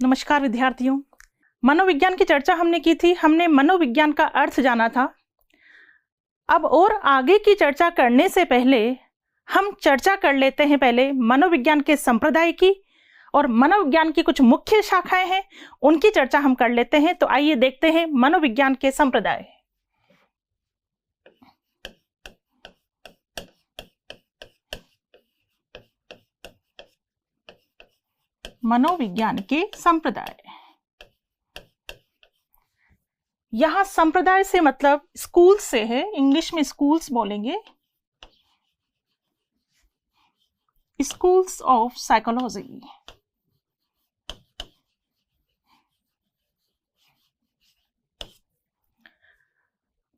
नमस्कार विद्यार्थियों। मनोविज्ञान की चर्चा हमने की थी, हमने मनोविज्ञान का अर्थ जाना था। अब और आगे की चर्चा करने से पहले हम चर्चा कर लेते हैं पहले मनोविज्ञान के संप्रदाय की, और मनोविज्ञान की कुछ मुख्य शाखाएं हैं उनकी चर्चा हम कर लेते हैं। तो आइए देखते हैं मनोविज्ञान के संप्रदाय। मनोविज्ञान के संप्रदाय, यहां संप्रदाय से मतलब स्कूल से है, इंग्लिश में स्कूल्स बोलेंगे, स्कूल्स ऑफ साइकोलॉजी।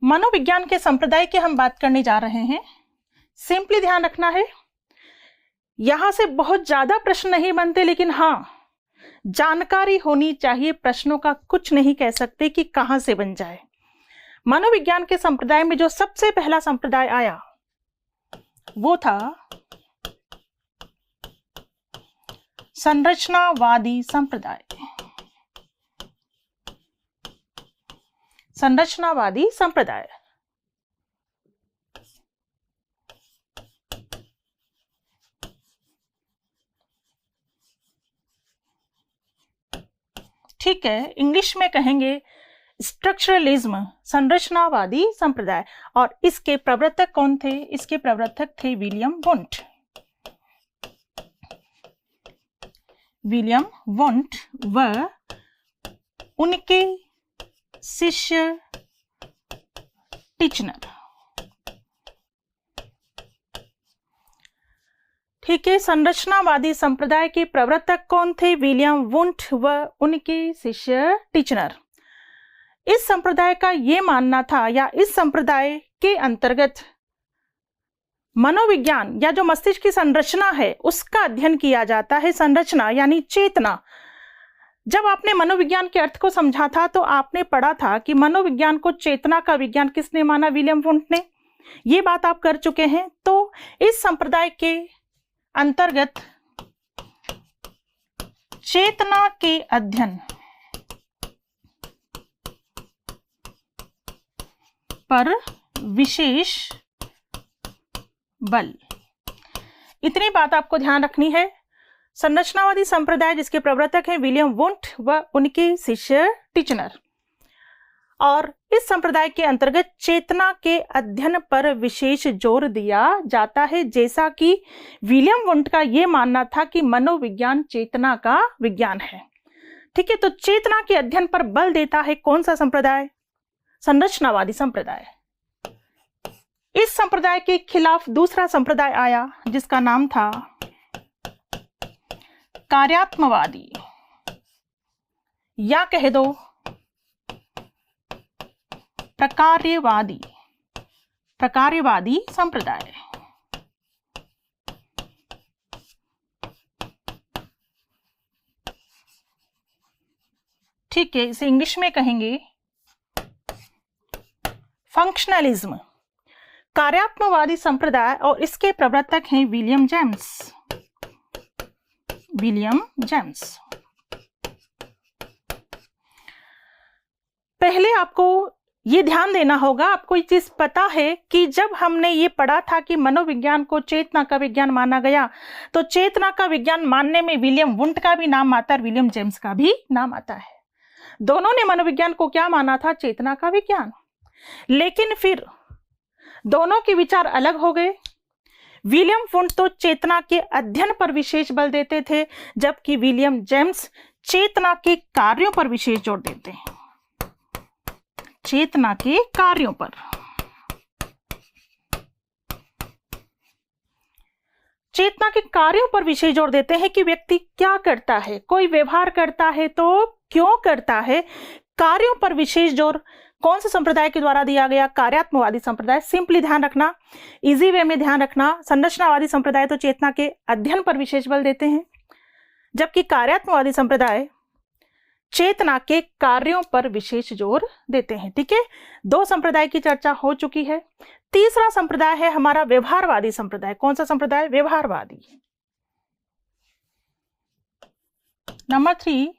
मनोविज्ञान के संप्रदाय की हम बात करने जा रहे हैं। सिंपली ध्यान रखना है, यहां से बहुत ज्यादा प्रश्न नहीं बनते, लेकिन हाँ जानकारी होनी चाहिए। प्रश्नों का कुछ नहीं कह सकते कि कहां से बन जाए। मनोविज्ञान के संप्रदाय में जो सबसे पहला संप्रदाय आया वो था संरचनावादी संप्रदाय। संरचनावादी संप्रदाय ठीक है, इंग्लिश में कहेंगे स्ट्रक्चरलिज्म, संरचनावादी संप्रदाय। और इसके प्रवर्तक कौन थे? इसके प्रवर्तक थे विलियम वुंट। विलियम वुंट व उनके शिष्य टिचनर। ठीक है, संरचनावादी संप्रदाय के प्रवर्तक कौन थे? विलियम वुंट व उनके शिष्य टिचनर। इस संप्रदाय का यह मानना था, या इस संप्रदाय के अंतर्गत मनोविज्ञान या जो मस्तिष्क की संरचना है उसका अध्ययन किया जाता है। संरचना यानी चेतना। जब आपने मनोविज्ञान के अर्थ को समझा था तो आपने पढ़ा था कि मनोविज्ञान को चेतना का विज्ञान किसने माना? विलियम वुंट ने। ये बात आप कर चुके हैं। तो इस संप्रदाय के अंतर्गत चेतना के अध्ययन पर विशेष बल, इतनी बात आपको ध्यान रखनी है। संरचनावादी संप्रदाय जिसके प्रवर्तक हैं विलियम वुंट व उनके शिष्य टिचनर, और इस संप्रदाय के अंतर्गत चेतना के अध्ययन पर विशेष जोर दिया जाता है। जैसा कि विलियम वुंट का यह मानना था कि मनोविज्ञान चेतना का विज्ञान है। ठीक है, तो चेतना के अध्ययन पर बल देता है कौन सा संप्रदाय? संरचनावादी संप्रदाय। इस संप्रदाय के खिलाफ दूसरा संप्रदाय आया जिसका नाम था कार्यात्मवादी, या कह दो प्रकार्यवादी। प्रकार्यवादी संप्रदाय। ठीक है, इसे इंग्लिश में कहेंगे फंक्शनलिज्म। कार्यात्मवादी संप्रदाय, और इसके प्रवर्तक हैं विलियम जेम्स। William James. पहले आपको ये ध्यान देना होगा, आपको ये चीज पता है कि जब हमने ये पढ़ा था कि मनोविज्ञान को चेतना का विज्ञान माना गया, तो चेतना का विज्ञान मानने में विलियम वुंट का भी नाम आता है, विलियम जेम्स का भी नाम आता है। दोनों ने मनोविज्ञान को क्या माना था? चेतना का विज्ञान। लेकिन फिर दोनों के विचार अलग हो गए। विलियम वुंट तो चेतना के अध्ययन पर विशेष बल देते थे, जबकि विलियम जेम्स चेतना के कार्यों पर विशेष जोर देते हैं। चेतना के कार्यों पर। चेतना के कार्यों पर विशेष जोर देते हैं कि व्यक्ति क्या करता है, कोई व्यवहार करता है तो क्यों करता है। कार्यों पर विशेष जोर कौन से संप्रदाय के द्वारा दिया गया? कार्यात्मवादी संप्रदाय। सिंपली ध्यान रखना, इजी वे में ध्यान रखना। संरचनावादी संप्रदाय तो चेतना के अध्ययन पर विशेष बल देते हैं, जबकि कार्यात्मवादी संप्रदाय चेतना के कार्यों पर विशेष जोर देते हैं। ठीक है, दो संप्रदाय की चर्चा हो चुकी है। तीसरा संप्रदाय है हमारा व्यवहारवादी संप्रदाय। कौन सा संप्रदाय? व्यवहारवादी। नंबर 3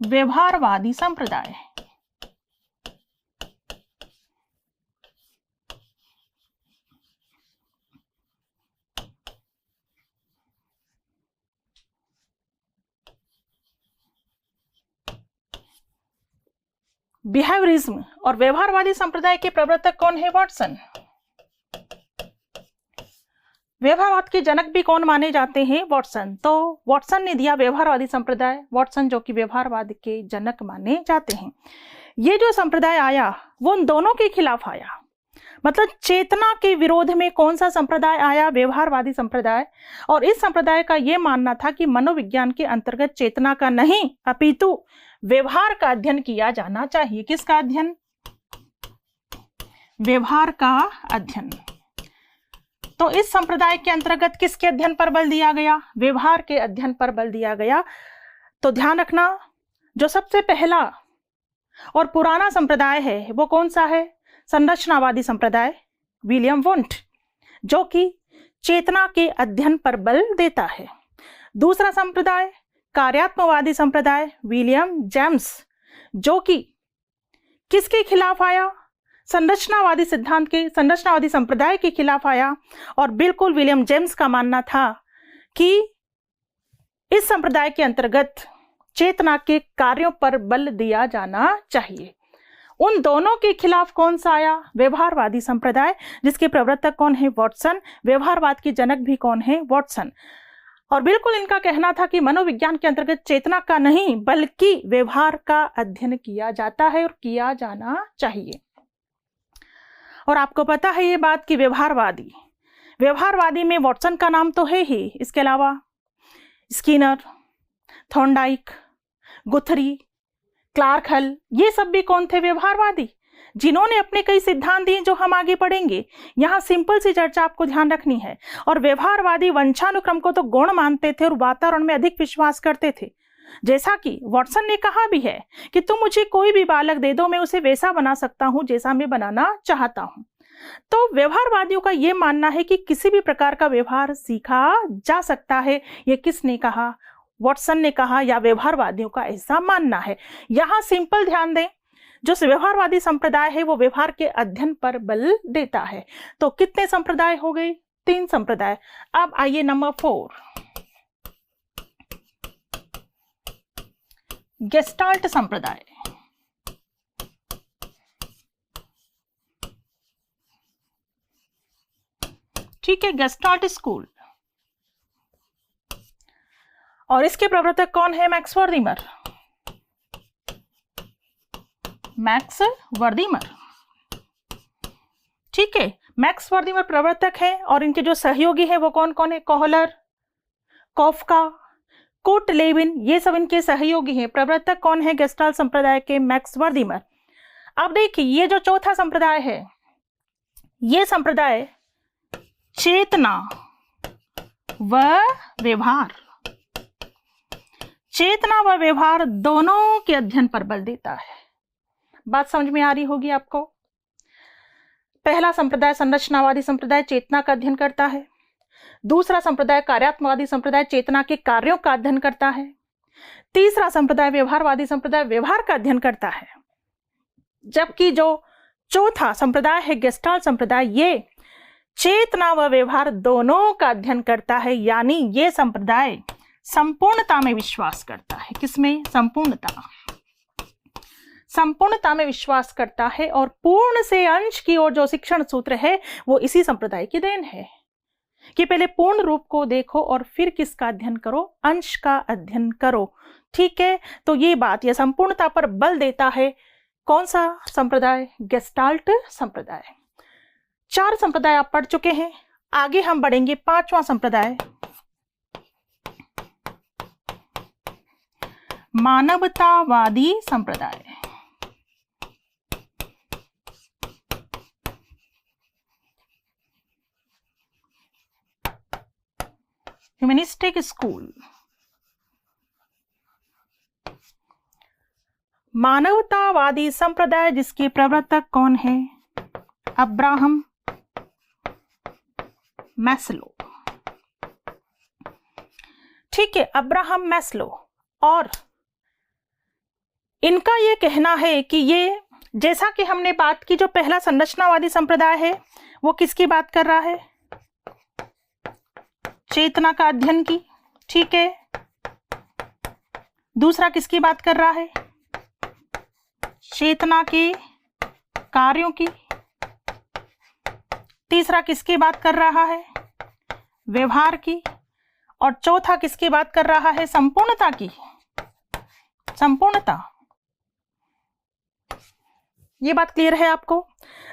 व्यवहारवादी संप्रदाय। बिहेवियरिज्म और व्यवहारवादी संप्रदाय के प्रवर्तक कौन है? वॉटसन। व्यवहारवाद के जनक भी कौन माने जाते हैं? वॉटसन। तो वॉटसन ने दिया व्यवहारवादी संप्रदाय, वॉटसन जो कि व्यवहारवाद के जनक माने जाते हैं। ये जो संप्रदाय आया वो उन दोनों के खिलाफ आया, मतलब चेतना के विरोध में कौन सा संप्रदाय आया? व्यवहारवादी संप्रदाय। और इस संप्रदाय का यह मानना था कि मनोविज्ञान के अंतर्गत चेतना का नहीं अपितु व्यवहार का अध्ययन किया जाना चाहिए। किसका अध्ययन? व्यवहार का अध्ययन। तो इस संप्रदाय के अंतर्गत किसके अध्ययन पर बल दिया गया? व्यवहार के अध्ययन पर बल दिया गया। तो ध्यान रखना, जो सबसे पहला और पुराना संप्रदाय है वो कौन सा है? संरचनावादी संप्रदाय, विलियम वुंट, जो कि चेतना के अध्ययन पर बल देता है। दूसरा संप्रदाय कार्यात्मवादी संप्रदाय, विलियम जेम्स, जो कि किसके खिलाफ आया? संरचनावादी सिद्धांत के, संरचनावादी संप्रदाय के खिलाफ आया। और बिल्कुल विलियम जेम्स का मानना था कि इस संप्रदाय के अंतर्गत चेतना के कार्यों पर बल दिया जाना चाहिए। उन दोनों के खिलाफ कौन सा आया? व्यवहारवादी संप्रदाय, जिसके प्रवर्तक कौन है? वॉटसन। व्यवहारवाद के जनक भी कौन है? वॉटसन। और बिल्कुल इनका कहना था कि मनोविज्ञान के अंतर्गत चेतना का नहीं बल्कि व्यवहार का अध्ययन किया जाता है और किया जाना चाहिए। और आपको पता है ये बात कि व्यवहारवादी में वॉटसन का नाम तो है ही, इसके अलावा स्किनर, थॉर्नडाइक, गुथरी, क्लार्क हल, ये सब भी कौन थे? व्यवहारवादी, जिन्होंने अपने कई सिद्धांत दिए जो हम आगे पढ़ेंगे। यहाँ सिंपल सी चर्चा आपको ध्यान रखनी है। और व्यवहारवादी वंशानुक्रम को तो गौण मानते थे और वातावरण में अधिक विश्वास करते थे। जैसा कि वॉटसन ने कहा भी है कि तुम मुझे कोई भी बालक दे दो, मैं उसे वैसा बना सकता हूं जैसा मैं बनाना चाहता हूं। तो व्यवहारवादियों का यह मानना है कि किसी भी प्रकार का व्यवहार सीखा जा सकता है। यह किसने कहा? वॉटसन ने कहा, या व्यवहारवादियों का ऐसा मानना है। यहां सिंपल ध्यान दें, जो व्यवहारवादी संप्रदाय है वो व्यवहार के अध्ययन पर बल देता है। तो कितने संप्रदाय हो गए? 3 संप्रदाय। अब आइए नंबर 4, गेस्टाल्ट संप्रदाय। ठीक है, गेस्टाल्ट स्कूल। और इसके प्रवर्तक कौन है? मैक्स वर्दीमर। मैक्स वर्दीमर, ठीक है, मैक्स वर्दीमर प्रवर्तक है। और इनके जो सहयोगी है वो कौन कौन है? कोहलर, कॉफका, कोट लेविन, ये सब इनके सहयोगी हैं। प्रवर्तक कौन है गेस्टाल्ट संप्रदाय के? मैक्स वर्दीमर। अब देखिए, ये जो चौथा संप्रदाय है, ये संप्रदाय चेतना व व्यवहार, चेतना व व्यवहार दोनों के अध्ययन पर बल देता है। बात समझ में आ रही होगी आपको। पहला संप्रदाय संरचनावादी संप्रदाय चेतना का अध्ययन करता है। दूसरा संप्रदाय कार्यात्मवादी संप्रदाय चेतना के कार्यों का अध्ययन करता है। तीसरा संप्रदाय व्यवहारवादी संप्रदाय व्यवहार का अध्ययन करता है। जबकि जो चौथा संप्रदाय है गेस्टाल्ट संप्रदाय, ये चेतना व व्यवहार दोनों का अध्ययन करता है। यानी ये संप्रदाय संपूर्णता में विश्वास करता है। किसमें? संपूर्णता में विश्वास करता है। और पूर्ण से अंश की ओर जो शिक्षण सूत्र है वो इसी संप्रदाय की देन है कि पहले पूर्ण रूप को देखो और फिर किसका अध्ययन करो? अंश का अध्ययन करो। ठीक है, तो ये बात, यह संपूर्णता पर बल देता है। कौन सा संप्रदाय? गेस्टाल्ट संप्रदाय। 4 संप्रदाय आप पढ़ चुके हैं। आगे हम बढ़ेंगे 5वां संप्रदाय, मानवतावादी संप्रदाय। Humanistic school. मानवतावादी संप्रदाय जिसके प्रवर्तक कौन है? Abraham Maslow. ठीक है, अब्राहम मैस्लो। और इनका ये कहना है कि ये, जैसा कि हमने बात की, जो पहला संरचनावादी संप्रदाय है वो किसकी बात कर रहा है? चेतना का अध्ययन की, ठीक है। दूसरा किसकी बात कर रहा है? चेतना के कार्यों की। तीसरा किसकी बात कर रहा है? व्यवहार की। और चौथा किसकी बात कर रहा है? संपूर्णता की, संपूर्णता। ये बात क्लियर है आपको?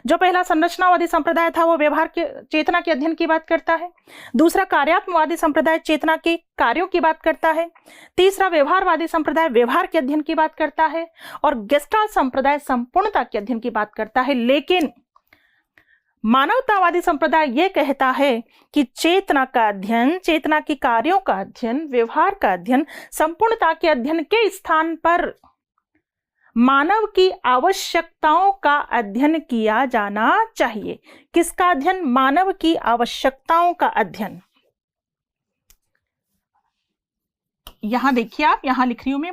जो पहला संरचनावादी संप्रदाय था वो व्यवहार के, चेतना के अध्ययन की बात करता है। दूसरा कार्यात्मवादी संप्रदाय चेतना के कार्यों की बात करता है। तीसरा व्यवहारवादी संप्रदाय व्यवहार के अध्ययन की बात करता है। और गेस्टाल्ट संप्रदाय संपूर्णता के अध्ययन की बात करता है। लेकिन मानवतावादी संप्रदाय ये कहता है कि चेतना का अध्ययन, चेतना के कार्यों का अध्ययन, व्यवहार का अध्ययन, संपूर्णता के अध्ययन के स्थान पर मानव की आवश्यकताओं का अध्ययन किया जाना चाहिए। किसका अध्ययन? मानव की आवश्यकताओं का अध्ययन। यहां देखिए आप, यहां लिख रही हूं मैं,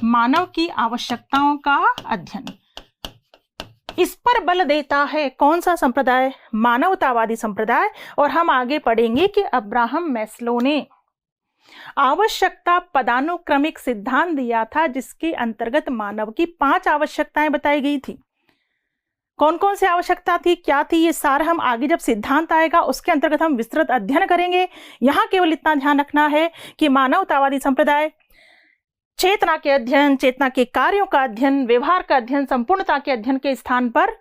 मानव की आवश्यकताओं का अध्ययन। इस पर बल देता है कौन सा संप्रदाय? मानवतावादी संप्रदाय। और हम आगे पढ़ेंगे कि अब्राहम मैस्लो ने आवश्यकता पदानुक्रमिक सिद्धांत दिया था, जिसके अंतर्गत मानव की 5 आवश्यकताएं बताई गई थी। कौन कौन सी आवश्यकता थी, क्या थी, ये सारा हम आगे जब सिद्धांत आएगा उसके अंतर्गत हम विस्तृत अध्ययन करेंगे। यहां केवल इतना ध्यान रखना है कि मानवतावादी संप्रदाय चेतना के अध्ययन, चेतना के कार्यों का अध्ययन, व्यवहार का अध्ययन, संपूर्णता के अध्ययन के स्थान पर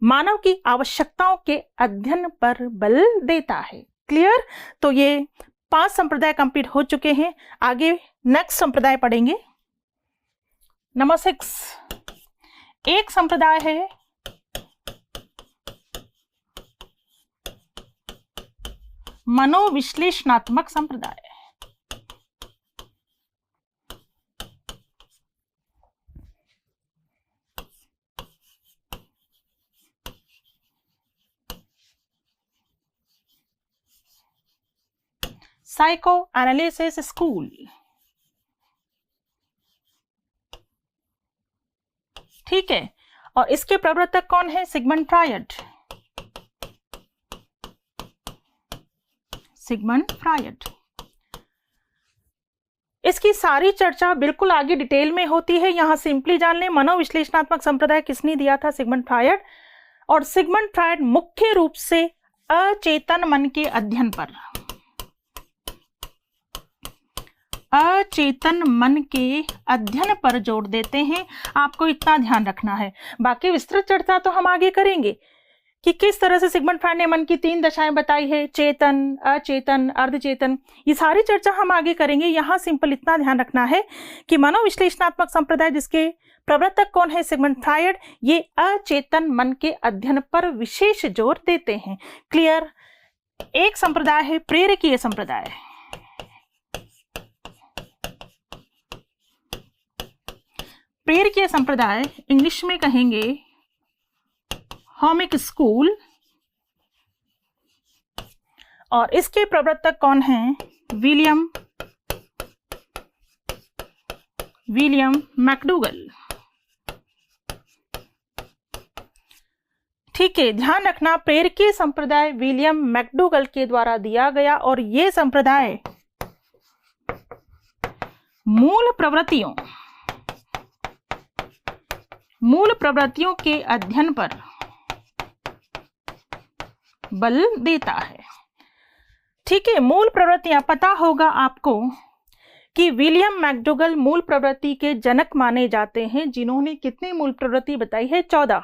मानव की आवश्यकताओं के अध्ययन पर बल देता है। क्लियर? तो ये 5 संप्रदाय कंप्लीट हो चुके हैं। आगे नेक्स्ट संप्रदाय पढ़ेंगे। नंबर 6, एक संप्रदाय है मनोविश्लेषणात्मक संप्रदाय। साइको एनालिसिस स्कूल, ठीक है। और इसके प्रवर्तक कौन है? Sigmund Freud. Sigmund Freud. इसकी सारी चर्चा बिल्कुल आगे डिटेल में होती है, यहां सिंपली जान लें मनोविश्लेषणात्मक संप्रदाय किसने दिया था? Sigmund Freud. और सिगमंड फ्रायड मुख्य रूप से अचेतन मन के अध्ययन पर, अचेतन मन के अध्ययन पर जोर देते हैं। आपको इतना ध्यान रखना है। बाकी विस्तृत चर्चा तो हम आगे करेंगे कि किस तरह से सिगमंड फ्रायड ने मन की 3 दशाएं बताई है, चेतन, अचेतन, अर्धचेतन। ये सारी चर्चा हम आगे करेंगे। यहाँ सिंपल इतना ध्यान रखना है कि मनोविश्लेषणात्मक संप्रदाय जिसके प्रवर्तक कौन है? सिगमंड फ्रायड, ये अचेतन मन के अध्ययन पर विशेष जोर देते हैं। क्लियर? एक संप्रदाय है प्रेरकीय संप्रदाय। प्रेरकीय संप्रदाय इंग्लिश में कहेंगे होमिक स्कूल। और इसके प्रवर्तक कौन हैं? William McDougall. ठीक है, ध्यान रखना प्रेरकीय संप्रदाय विलियम मैकडूगल के द्वारा दिया गया। और यह संप्रदाय मूल प्रवृत्तियों के अध्ययन पर बल देता है। ठीक है, मूल प्रवृत्तियां, पता होगा आपको कि विलियम मैकडूगल मूल प्रवृत्ति के जनक माने जाते हैं, जिन्होंने कितनी मूल प्रवृत्ति बताई है? 14।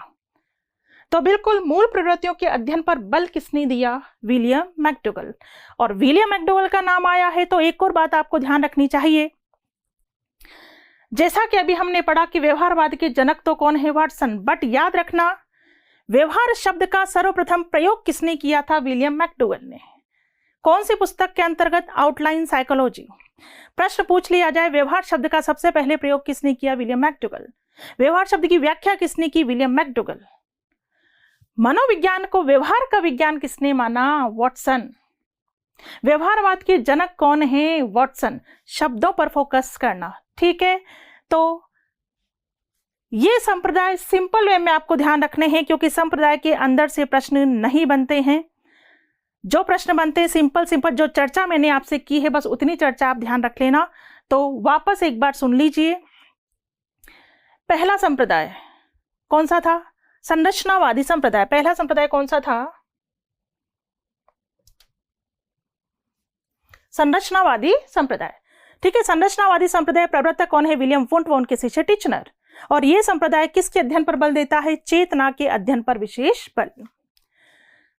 तो बिल्कुल मूल प्रवृत्तियों के अध्ययन पर बल किसने दिया? William McDougall. और विलियम मैकडूगल का नाम आया है तो एक और बात आपको ध्यान रखनी चाहिए। जैसा कि अभी हमने पढ़ा कि व्यवहारवाद के जनक तो कौन है? वाटसन। बट याद रखना व्यवहार शब्द का सर्वप्रथम प्रयोग किसने किया था? विलियम मैकडूगल ने। कौन सी पुस्तक के अंतर्गत? Outline psychology. प्रश्न पूछ लिया जाए व्यवहार शब्द का सबसे पहले प्रयोग किसने किया? William McDougall. व्यवहार शब्द की व्याख्या किसने की? William McDougall. मनोविज्ञान को व्यवहार का विज्ञान किसने माना? वाटसन। व्यवहारवाद के जनक कौन है? वॉटसन। शब्दों पर फोकस करना, ठीक है। तो ये संप्रदाय सिंपल वे में आपको ध्यान रखने हैं, क्योंकि संप्रदाय के अंदर से प्रश्न नहीं बनते हैं। जो प्रश्न बनते हैं सिंपल जो चर्चा मैंने आपसे की है बस उतनी चर्चा आप ध्यान रख लेना। तो वापस एक बार सुन लीजिए। पहला संप्रदाय कौन सा था? संरचनावादी संप्रदाय। पहला संप्रदाय कौन सा था? संरचनावादी संप्रदाय, ठीक है। संरचनावादी संप्रदाय प्रवर्तक कौन है? विलियम वुंट व उनके शिष्य टिचनर। और यह संप्रदाय किसके अध्ययन पर बल देता है? चेतना के अध्ययन पर विशेष बल।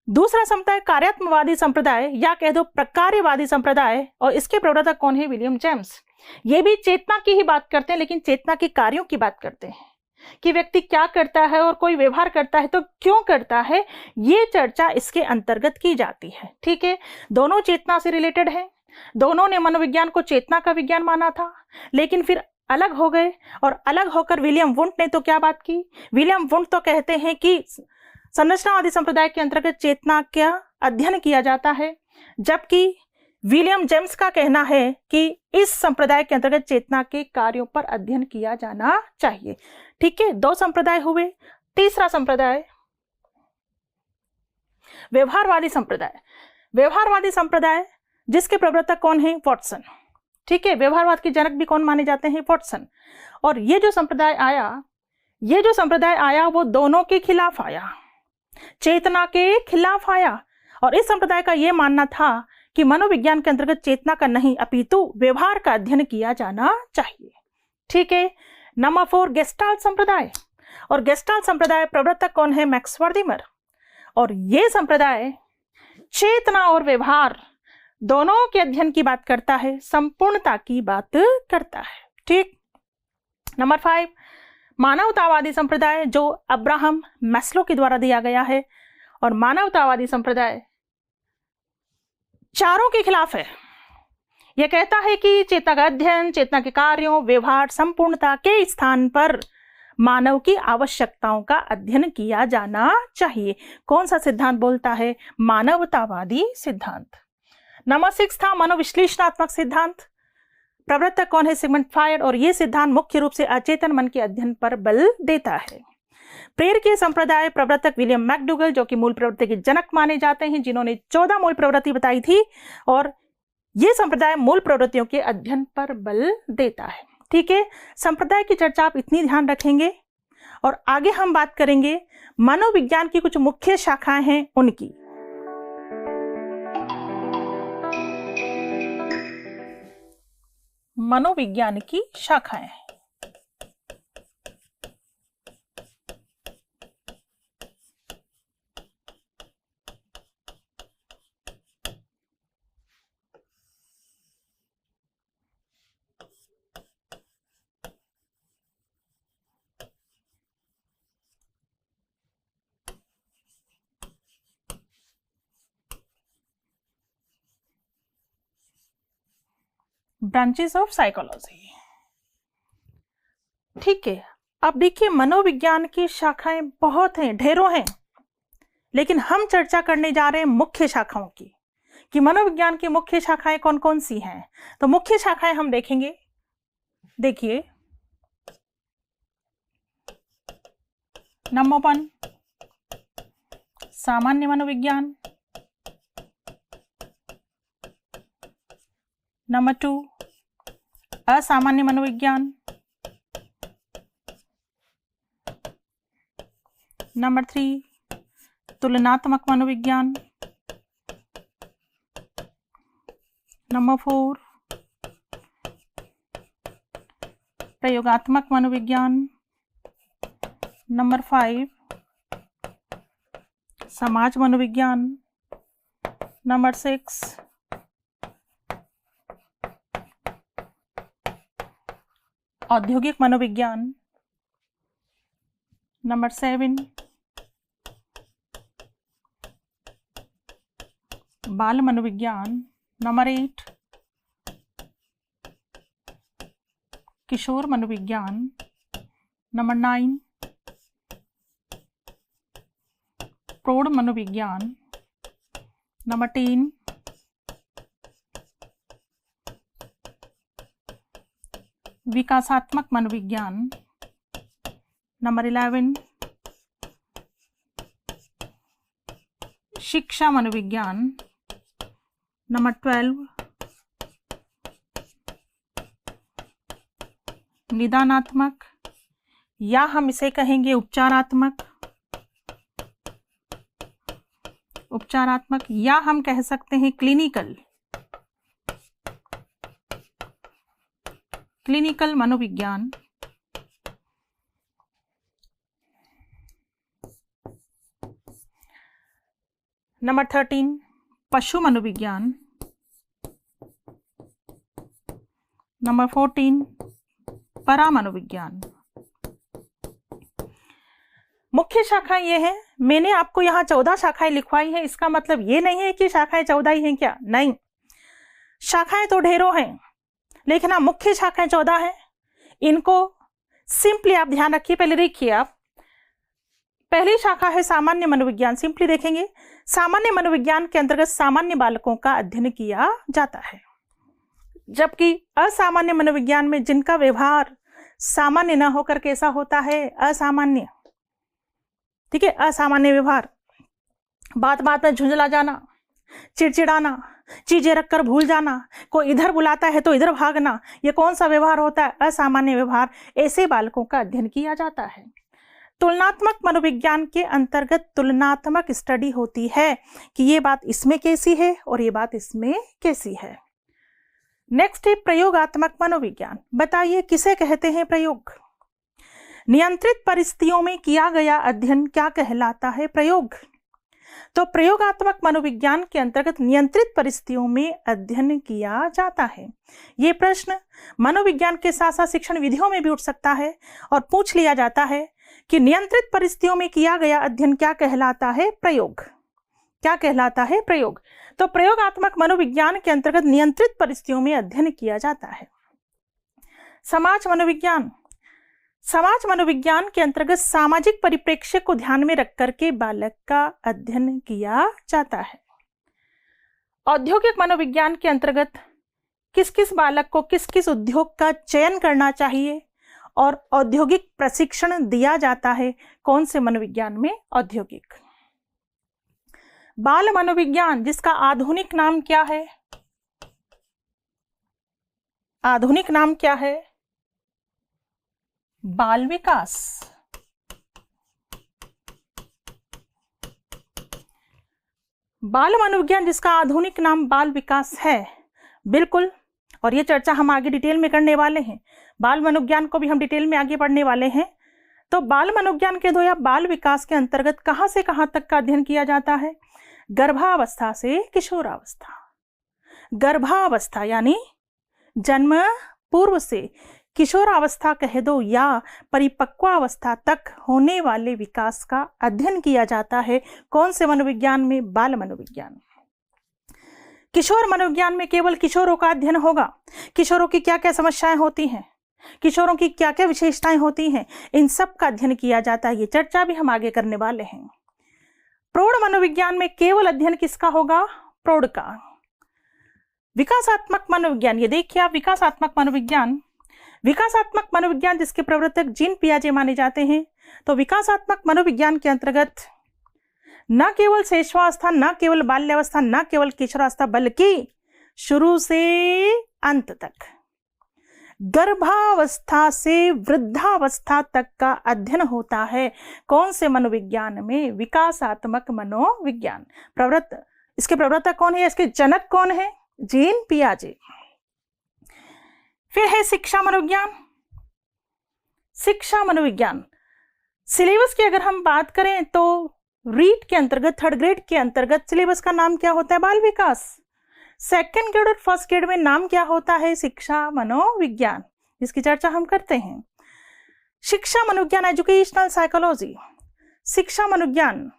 दूसरा संप्रदाय कार्यात्मवादी संप्रदाय या कह दो प्रकार्यवादी संप्रदाय, और इसके प्रवर्तक कौन है? William James. ये भी चेतना की ही बात करते हैं, लेकिन चेतना के कार्यों की बात करते हैं कि व्यक्ति क्या करता है और कोई व्यवहार करता है तो क्यों करता है, ये चर्चा इसके अंतर्गत की जाती है, ठीक है। दोनों चेतना से रिलेटेड है। दोनों ने मनोविज्ञान को चेतना का विज्ञान माना था, लेकिन फिर अलग हो गए। और अलग होकर विलियम वुंट ने तो क्या बात की? विलियम वुंट तो कहते हैं कि संरचनावादी संप्रदाय के अंतर्गत चेतना का अध्ययन किया जाता है, जबकि विलियम जेम्स का कहना है कि इस संप्रदाय के अंतर्गत चेतना के कार्यों पर अध्ययन किया जाना चाहिए, ठीक है। दो संप्रदाय हुए। तीसरा संप्रदाय व्यवहारवादी संप्रदाय। व्यवहारवादी संप्रदाय जिसके प्रवर्तक कौन है? वॉटसन, ठीक है। व्यवहारवाद के जनक भी कौन माने जाते हैं? वॉटसन। और ये जो संप्रदाय आया वो दोनों के खिलाफ आया, चेतना के खिलाफ आया। और इस संप्रदाय का यह मानना था कि मनोविज्ञान के अंतर्गत चेतना का नहीं अपितु व्यवहार का अध्ययन किया जाना चाहिए, ठीक है। नंबर 4 गेस्टाल्ट संप्रदाय। और गेस्टाल्ट संप्रदाय प्रवर्तक कौन है? मैक्स वर्दीमर। और यह संप्रदाय चेतना और व्यवहार दोनों के अध्ययन की बात करता है, संपूर्णता की बात करता है, ठीक। नंबर 5 मानवतावादी संप्रदाय, जो अब्राहम मैस्लो के द्वारा दिया गया है। और मानवतावादी संप्रदाय चारों के खिलाफ है। यह कहता है कि चेतना का अध्ययन, चेतना के कार्यों, व्यवहार, संपूर्णता के स्थान पर मानव की आवश्यकताओं का अध्ययन किया जाना चाहिए। कौन सा सिद्धांत बोलता है? मानवतावादी सिद्धांत। नंबर 6 था मनोविश्लेषणात्मक सिद्धांत। प्रवर्तक कौन है? Sigmund Freud. और यह सिद्धांत मुख्य रूप से अचेतन मन के अध्ययन पर बल देता है। प्रेरकीय संप्रदाय प्रवर्तक विलियम मैकडूगल, जो कि मूल प्रवृत्ति के जनक माने जाते हैं, जिन्होंने 14 मूल प्रवृत्ति बताई थी। और यह संप्रदाय मूल प्रवृत्तियों के अध्ययन पर बल देता है, ठीक है। संप्रदाय की चर्चा आप इतनी ध्यान रखेंगे। और आगे हम बात करेंगे मनोविज्ञान की कुछ मुख्य शाखाएं हैं उनकी। मनोविज्ञान की शाखाएं। ब्रांचेस ऑफ साइकोलॉजी, ठीक है। अब देखिए मनोविज्ञान की शाखाएं बहुत हैं, ढेरों हैं, लेकिन हम चर्चा करने जा रहे हैं मुख्य शाखाओं की कि मनोविज्ञान की मुख्य शाखाएं कौन कौन सी हैं। तो मुख्य शाखाएं हम देखेंगे। देखिए नंबर 1 सामान्य मनोविज्ञान। नंबर 2 असामान्य मनोविज्ञान। नंबर 3 तुलनात्मक मनोविज्ञान। नंबर 4 प्रयोगात्मक मनोविज्ञान। नंबर 5 समाज मनोविज्ञान। नंबर 6 औद्योगिक मनोविज्ञान। नंबर 7 बाल मनोविज्ञान। नंबर 8 किशोर मनोविज्ञान। नंबर 9 प्रौढ़ मनोविज्ञान। नंबर 10 विकासात्मक मनोविज्ञान। नंबर 11 शिक्षा मनोविज्ञान। नंबर 12 निदानात्मक, या हम इसे कहेंगे उपचारात्मक, या हम कह सकते हैं क्लिनिकल मनोविज्ञान। नंबर 13 पशु मनोविज्ञान। नंबर 14 परा मनोविज्ञान। मुख्य शाखाएं ये हैं। मैंने आपको यहाँ 14 शाखाएं लिखवाई हैं, इसका मतलब ये नहीं है कि शाखाएं 14 ही हैं क्या, नहीं, शाखाएं तो ढेरों हैं, लेकिन हाँ मुख्य शाखाएं 14 हैं। इनको सिंपली आप ध्यान रखिए। पहले देखिए आप, पहली शाखा है सामान्य मनोविज्ञान। सिंपली देखेंगे, सामान्य मनोविज्ञान के अंतर्गत सामान्य बालकों का अध्ययन किया जाता है, जबकि असामान्य मनोविज्ञान में जिनका व्यवहार सामान्य न होकर कैसा होता है, असामान्य। ठीक है, असामान्य व्यवहार, बात बात में झुंझला जाना, चिड़चिड़ाना, चीजें रखकर भूल जाना, कोई इधर बुलाता है तो इधर भागना, ये कौन सा व्यवहार होता है, असामान्य व्यवहार। ऐसे बालकों का अध्ययन किया जाता है। तुलनात्मक मनोविज्ञान के अंतर्गत तुलनात्मक स्टडी होती है कि ये बात इसमें कैसी है और ये बात इसमें कैसी है। नेक्स्ट है प्रयोगात्मक मनोविज्ञान। बताइए किसे कहते हैं प्रयोग? नियंत्रित परिस्थितियों में किया गया अध्ययन क्या कहलाता है, प्रयोग। तो प्रयोगात्मक मनोविज्ञान के अंतर्गत नियंत्रित परिस्थितियों में अध्ययन किया जाता है। ये प्रश्न मनोविज्ञान के साथ साथ शिक्षण विधियों में भी उठ सकता है और पूछ लिया जाता है कि नियंत्रित परिस्थितियों में किया गया अध्ययन क्या कहलाता है, प्रयोग। क्या कहलाता है, प्रयोग। तो प्रयोगात्मक मनोविज्ञान के अंतर्गत नियंत्रित परिस्थितियों में अध्ययन किया जाता है। समाज मनोविज्ञान। समाज मनोविज्ञान के अंतर्गत सामाजिक परिप्रेक्ष्य को ध्यान में रख करके बालक का अध्ययन किया जाता है। औद्योगिक मनोविज्ञान के अंतर्गत किस किस बालक को किस किस उद्योग का चयन करना चाहिए और औद्योगिक प्रशिक्षण दिया जाता है, कौन से मनोविज्ञान में, औद्योगिक। बाल मनोविज्ञान, जिसका आधुनिक नाम क्या है, आधुनिक नाम क्या है, बाल विकास। बाल मनोविज्ञान जिसका आधुनिक नाम बाल विकास है, बिल्कुल, और ये चर्चा हम आगे डिटेल में करने वाले हैं। बाल मनोविज्ञान को भी हम डिटेल में आगे पढ़ने वाले हैं। तो बाल मनोविज्ञान के दो या बाल विकास के अंतर्गत कहां से कहां तक का अध्ययन किया जाता है, गर्भावस्था से किशोरावस्था। गर्भावस्था यानी जन्म पूर्व से किशोरावस्था कह दो या परिपक्वावस्था तक होने वाले विकास का अध्ययन किया जाता है। कौन से मनोविज्ञान में, बाल मनोविज्ञान। किशोर मनोविज्ञान में केवल किशोरों का अध्ययन होगा। किशोरों की क्या क्या समस्याएं होती हैं, किशोरों की क्या क्या विशेषताएं होती हैं, इन सब का अध्ययन किया जाता है। ये चर्चा भी हम आगे करने वाले हैं। प्रौढ़ मनोविज्ञान में केवल अध्ययन किसका होगा, प्रौढ़ का। विकासात्मक मनोविज्ञान, ये देखिए आप, विकासात्मक मनोविज्ञान, विकासात्मक मनोविज्ञान जिसके प्रवर्तक जीन पियाजे माने जाते हैं। तो विकासात्मक मनोविज्ञान के अंतर्गत न केवल शैशवावस्था, न केवल बाल्यावस्था, न केवल किशोरावस्था, बल्कि शुरू से अंत तक, गर्भावस्था से वृद्धावस्था तक का अध्ययन होता है। कौन से मनोविज्ञान में, विकासात्मक मनोविज्ञान। इसके प्रवर्तक कौन है, इसके जनक कौन है, जीन पियाजे। फिर है शिक्षा मनोविज्ञान। शिक्षा मनोविज्ञान सिलेबस की अगर हम बात करें तो रीट के अंतर्गत, थर्ड ग्रेड के अंतर्गत सिलेबस का नाम क्या होता है, बाल विकास। सेकंड ग्रेड और फर्स्ट ग्रेड में नाम क्या होता है, शिक्षा मनोविज्ञान, जिसकी चर्चा हम करते हैं। शिक्षा मनोविज्ञान, एजुकेशनल साइकोलॉजी। शिक्षा मनोविज्ञान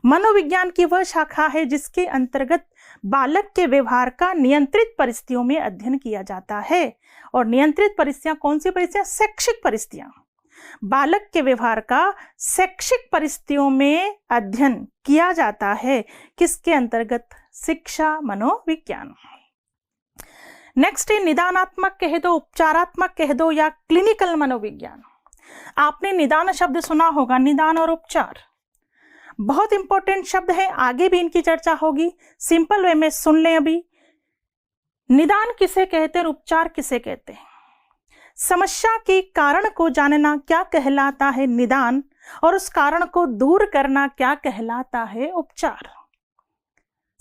मनोविज्ञान की वह शाखा है जिसके अंतर्गत बालक के व्यवहार का नियंत्रित परिस्थितियों में अध्ययन किया जाता है। और नियंत्रित परिस्थितियां कौन सी परिस्थितियां, शैक्षिक परिस्थितियां। बालक के व्यवहार का शैक्षिक परिस्थितियों में अध्ययन किया जाता है, किसके अंतर्गत, शिक्षा मनोविज्ञान। नेक्स्ट है निदानात्मक कह दो, उपचारात्मक कह दो, या क्लिनिकल मनोविज्ञान। आपने निदान शब्द सुना होगा, निदान और उपचार बहुत इंपॉर्टेंट शब्द है, आगे भी इनकी चर्चा होगी। सिंपल वे में सुन लें अभी। निदान किसे कहते हैं, उपचार किसे कहते हैं? समस्या के कारण को जानना क्या कहलाता है निदान, और उस कारण को दूर करना क्या कहलाता है उपचार।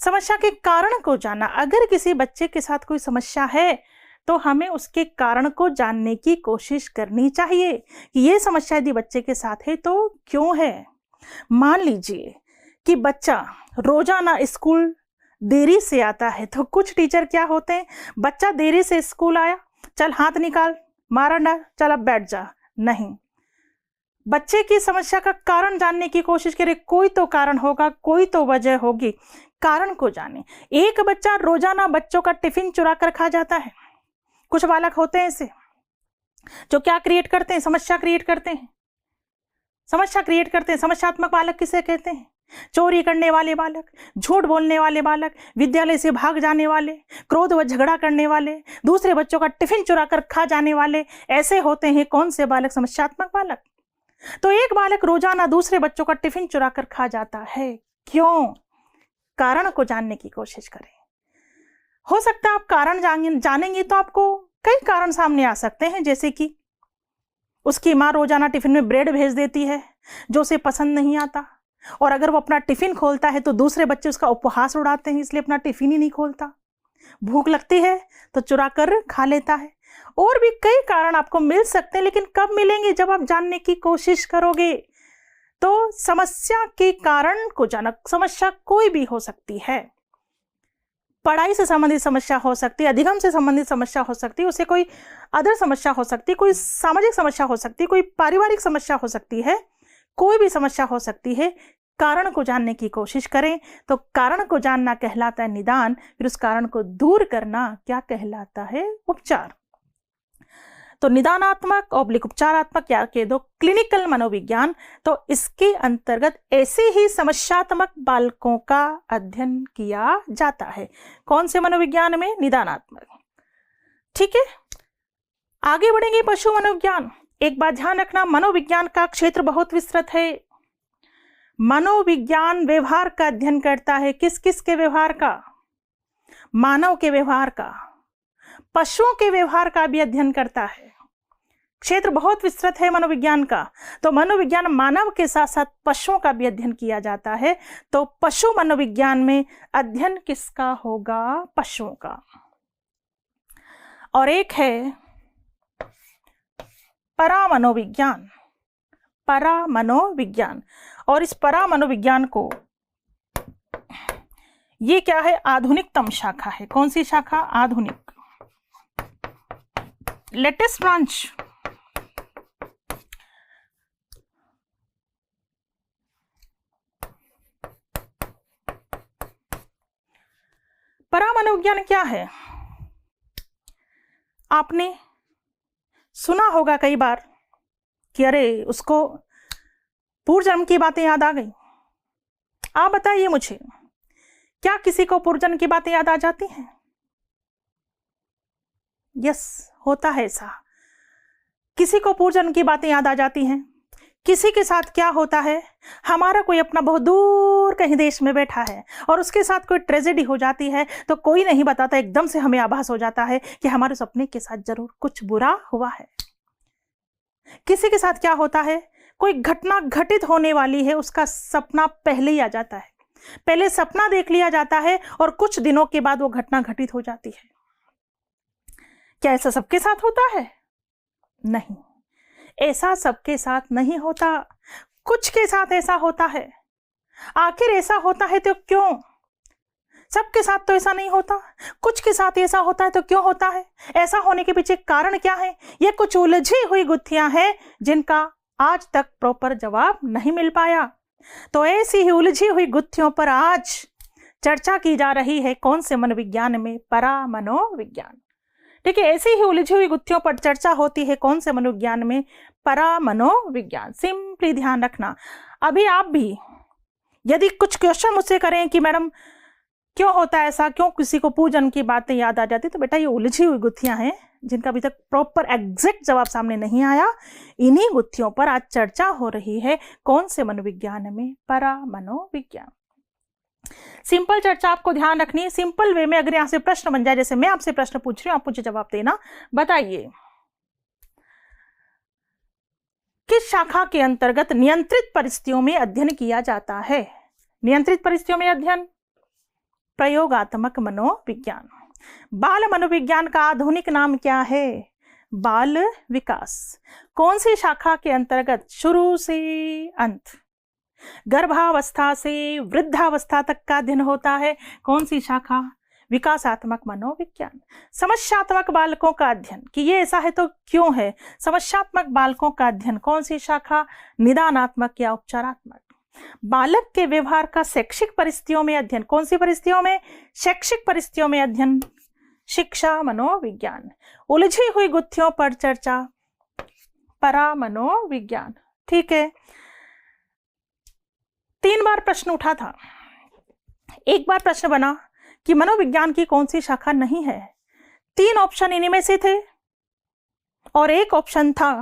समस्या के कारण को जानना, अगर किसी बच्चे के साथ कोई समस्या है तो हमें उसके कारण को जानने की कोशिश करनी चाहिए कि ये समस्या यदि बच्चे के साथ है तो क्यों है। मान लीजिए कि बच्चा रोजाना स्कूल देरी से आता है, तो कुछ टीचर क्या होते हैं, बच्चा देरी से स्कूल आया, चल हाथ निकाल, मारा ना, चल अब बैठ जा। नहीं, बच्चे की समस्या का कारण जानने की कोशिश करें। कोई तो कारण होगा, कोई तो वजह होगी, कारण को जाने। एक बच्चा रोजाना बच्चों का टिफिन चुरा कर खा जाता है। कुछ बालक होते हैं ऐसे जो क्या क्रिएट करते हैं, समस्या क्रिएट करते हैं, समस्या क्रिएट करते हैं। समस्यात्मक बालक किसे कहते हैं? चोरी करने वाले बालक, झूठ बोलने वाले बालक, विद्यालय से भाग जाने वाले, क्रोध व झगड़ा करने वाले, दूसरे बच्चों का टिफिन चुरा कर खा जाने वाले, ऐसे होते हैं कौन से बालक? समस्यात्मक बालक। तो एक बालक रोजाना दूसरे बच्चों का टिफिन चुरा कर खा जाता है, क्यों? कारण को जानने की कोशिश करें। हो सकता है आप कारण जानेंगे तो आपको कई कारण सामने आ सकते हैं, जैसे कि उसकी माँ रोजाना टिफिन में ब्रेड भेज देती है जो उसे पसंद नहीं आता, और अगर वो अपना टिफिन खोलता है तो दूसरे बच्चे उसका उपहास उड़ाते हैं, इसलिए अपना टिफिन ही नहीं खोलता। भूख लगती है तो चुरा कर खा लेता है। और भी कई कारण आपको मिल सकते हैं, लेकिन कब मिलेंगे? जब आप जानने की कोशिश करोगे। तो समस्या के कारण को जाना, समस्या कोई भी हो सकती है। पढ़ाई से संबंधित समस्या हो सकती है, अधिगम से संबंधित समस्या हो सकती है, उसे कोई अदर समस्या हो सकती है, कोई सामाजिक समस्या हो सकती है, कोई पारिवारिक समस्या हो सकती है, कोई भी समस्या हो सकती है। कारण को जानने की कोशिश करें तो कारण को जानना कहलाता है निदान, फिर उस कारण को दूर करना क्या कहलाता है? उपचार। तो निदानात्मक और उपचारात्मक या कह दो क्लिनिकल मनोविज्ञान, तो इसके अंतर्गत ऐसे ही समस्यात्मक बालकों का अध्ययन किया जाता है। कौन से मनोविज्ञान में? निदानात्मक। ठीक है, आगे बढ़ेंगे पशु मनोविज्ञान। एक बात ध्यान रखना, मनोविज्ञान का क्षेत्र बहुत विस्तृत है। मनोविज्ञान व्यवहार का अध्ययन करता है। किस किस के व्यवहार का? मानव के व्यवहार का, पशुओं के व्यवहार का भी अध्ययन करता है। क्षेत्र बहुत विस्तृत है मनोविज्ञान का। तो मनोविज्ञान मानव के साथ साथ पशुओं का भी अध्ययन किया जाता है। तो पशु मनोविज्ञान में अध्ययन किसका होगा? पशुओं का। और एक है परामनोविज्ञान। परामनोविज्ञान, और इस परामनोविज्ञान को, ये क्या है? आधुनिकतम शाखा है। कौन सी शाखा? आधुनिक, लेटेस्ट ब्रांच। परामनोविज्ञान क्या है? आपने सुना होगा कई बार कि अरे उसको पूर्व जन्म की बातें याद आ गई। आप बताइए मुझे, क्या किसी को पूर्व जन्म की बातें याद आ जाती हैं? यस, होता है ऐसा। किसी को पूर्व जन्म की बातें याद आ जाती हैं। किसी के साथ क्या होता है, हमारा कोई अपना बहुत दूर कहीं देश में बैठा है और उसके साथ कोई ट्रेजेडी हो जाती है तो कोई नहीं बताता, एकदम से हमें आभास हो जाता है कि हमारे सपने के साथ जरूर कुछ बुरा हुआ है। किसी के साथ क्या होता है, कोई घटना घटित होने वाली है, उसका सपना पहले ही आ जाता है, पहले सपना देख लिया जाता है और कुछ दिनों के बाद वो घटना घटित हो जाती है। क्या ऐसा सबके साथ होता है? नहीं, ऐसा सबके साथ नहीं होता। कुछ के साथ ऐसा होता है। आखिर ऐसा होता है तो क्यों? सबके साथ तो ऐसा नहीं होता, कुछ के साथ ऐसा होता है तो क्यों होता है? ऐसा होने के पीछे कारण क्या है? ये कुछ उलझी हुई गुत्थियां हैं जिनका आज तक प्रॉपर जवाब नहीं मिल पाया। तो ऐसी ही उलझी हुई गुत्थियों पर आज चर्चा की जा रही है। कौन से मनोविज्ञान में? परामनोविज्ञान। ठीक है, ऐसी ही उलझी हुई गुत्थियों पर चर्चा होती है। कौन से मनोविज्ञान में? परामनोविज्ञान। सिंपली ध्यान रखना, अभी आप भी यदि कुछ क्वेश्चन मुझसे करें कि मैडम क्यों होता है ऐसा, क्यों किसी को पूजन की बातें याद आ जाती? तो बेटा ये उलझी हुई गुत्थियां हैं जिनका अभी तक प्रॉपर एग्जैक्ट जवाब सामने नहीं आया। इन्हीं गुत्थियों पर आज चर्चा हो रही है। कौन से मनोविज्ञान में? परा मनोविज्ञान। सिंपल चर्चा आपको ध्यान रखनी है। सिंपल वे में अगर यहां से प्रश्न बन जाए, जैसे मैं आपसे प्रश्न पूछ रही हूं, आप मुझे जवाब देना। बताइए किस शाखा के अंतर्गत नियंत्रित परिस्थितियों में अध्ययन किया जाता है? नियंत्रित परिस्थितियों में अध्ययन प्रयोगात्मक मनोविज्ञान। बाल मनोविज्ञान का आधुनिक नाम क्या है? बाल विकास। कौन सी शाखा के अंतर्गत शुरू से अंत, गर्भावस्था से वृद्धावस्था तक का अध्ययन होता है? कौन सी शाखा? विकासात्मक मनोविज्ञान। समस्यात्मक बालकों का अध्ययन, कि ये ऐसा है तो क्यों है? समस्यात्मक बालकों का अध्ययन कौन सी शाखा? निदानात्मक या उपचारात्मक। बालक के व्यवहार का शैक्षिक परिस्थितियों में अध्ययन, कौन सी परिस्थितियों में? शैक्षिक परिस्थितियों में अध्ययन, शिक्षा मनोविज्ञान। उलझी हुई गुत्थियों पर चर्चा, परा मनोविज्ञान। ठीक है, 3 बार प्रश्न उठा था। एक बार प्रश्न बना कि मनोविज्ञान की कौन सी शाखा नहीं है? 3 ऑप्शन इन्हीं में से थे और एक ऑप्शन था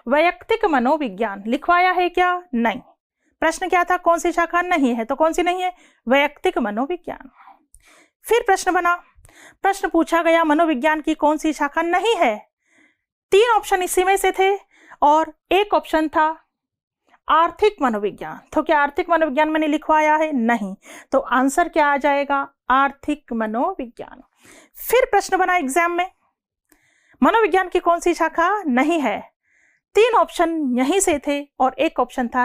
वैयक्तिक मनोविज्ञान। लिखवाया है क्या? नहीं। प्रश्न क्या था? कौन सी शाखा नहीं है, तो कौन सी नहीं है? वैयक्तिक मनोविज्ञान। फिर प्रश्न बना, प्रश्न पूछा गया मनोविज्ञान की कौन सी शाखा नहीं है? 3 ऑप्शन इसी में से थे और एक ऑप्शन था आर्थिक मनोविज्ञान। तो क्या आर्थिक मनोविज्ञान मैंने लिखवाया है? नहीं। तो आंसर क्या आ जाएगा? आर्थिक मनोविज्ञान। फिर प्रश्न बना एग्जाम में, मनोविज्ञान की कौन सी शाखा नहीं है? 3 ऑप्शन यहीं से थे और एक ऑप्शन था